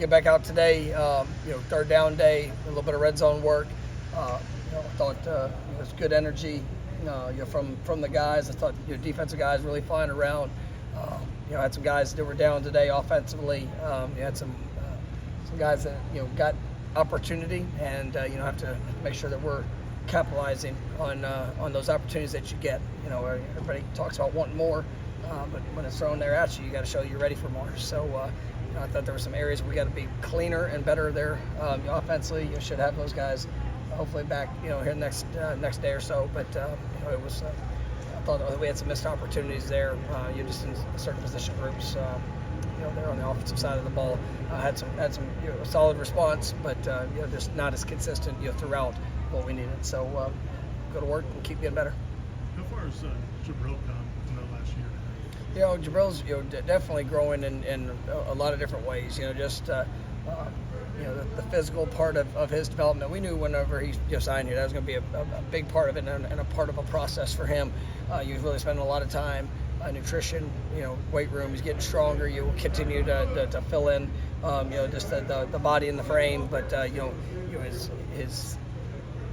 get back out today. Third down day, a little bit of red zone work. I thought it was good energy. From the guys. I thought defensive guys really flying around. Had some guys that were down today offensively. You had some guys that got opportunity, and have to make sure that we're capitalizing on those opportunities that you get. Everybody talks about wanting more, but when it's thrown there at you, you got to show you're ready for more. So I thought there were some areas we got to be cleaner and better there. Offensively, you should have those guys hopefully back here next day or so. But it was. I thought we had some missed opportunities there. Just in certain position groups. There on the offensive side of the ball, had some solid response, but just not as consistent throughout what we needed. So go to work and keep getting better. How far has Jabril come in the last year? Jabril's definitely growing in a lot of different ways. The physical part of his development. We knew whenever he signed here that was going to be a big part of it and a part of a process for him. He was really spending a lot of time. Nutrition, weight room. He's getting stronger. You will continue to fill in, just the body and the frame. But his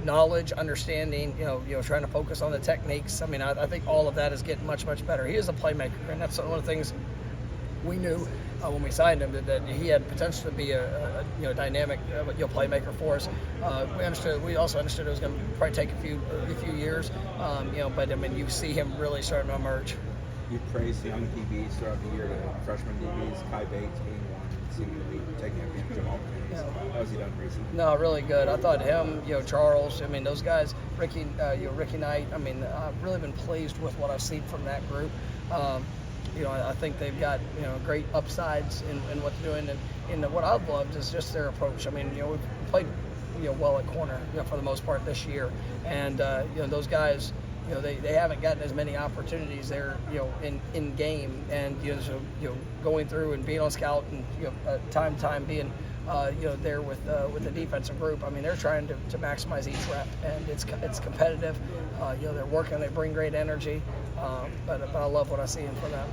knowledge, understanding, trying to focus on the techniques. I mean, I think all of that is getting much better. He is a playmaker, and that's one of the things we knew when we signed him that he had potential to be a dynamic playmaker for us. We also understood it was going to probably take a few years, but I mean you see him really starting to emerge. You praised young DBs throughout the year, the freshman DBs, Kai Bates being one, seemingly taking advantage of opportunities. How has he done recently? No, really good. I thought him, Charles, those guys, Ricky Knight, I've really been pleased with what I've seen from that group. I think they've got, great upsides in what they're doing. And what I've loved is just their approach. We've played, well at corner, for the most part this year. And, those guys, they haven't gotten as many opportunities there, in game, and going through and being on scout and time to time being there with the defensive group. They're trying to maximize each rep, and it's competitive. They're working, they bring great energy, but I love what I see from them.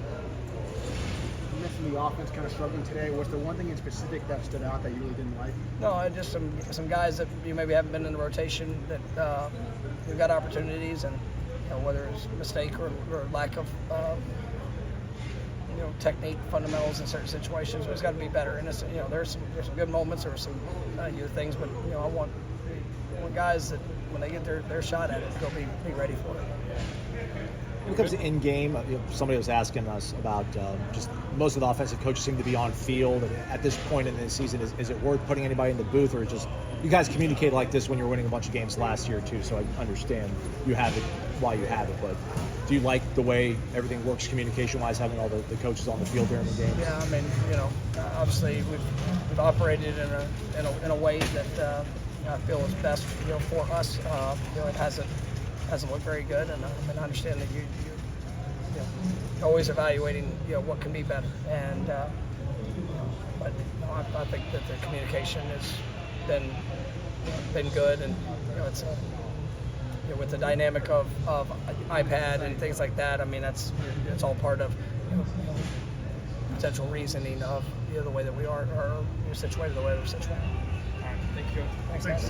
You mentioned the offense kind of struggling today. Was there one thing in specific that stood out that you really didn't like? No, just some guys that maybe haven't been in the rotation that got opportunities, and whether it's mistake or lack of technique, fundamentals in certain situations, it's got to be better. And there's some good moments, there were some things, but I want guys that when they get their shot at it, they'll be ready for it. When it comes to in-game, somebody was asking us about just most of the offensive coaches seem to be on field. At this point in the season, is it worth putting anybody in the booth, or just you guys communicate like this when you're winning a bunch of games last year too? So I understand you have it why you have it, but do you like the way everything works communication-wise, having all the coaches on the field during the game? Yeah, obviously we've operated in a way that I feel is best for us. It hasn't looked very good, and I understand that you're always evaluating what can be better, and but I think that the communication has been good, and it's with the dynamic of iPad and things like that. It's all part of potential reasoning of the way that we are situated, the way we're situated. All right, thank you. Thanks.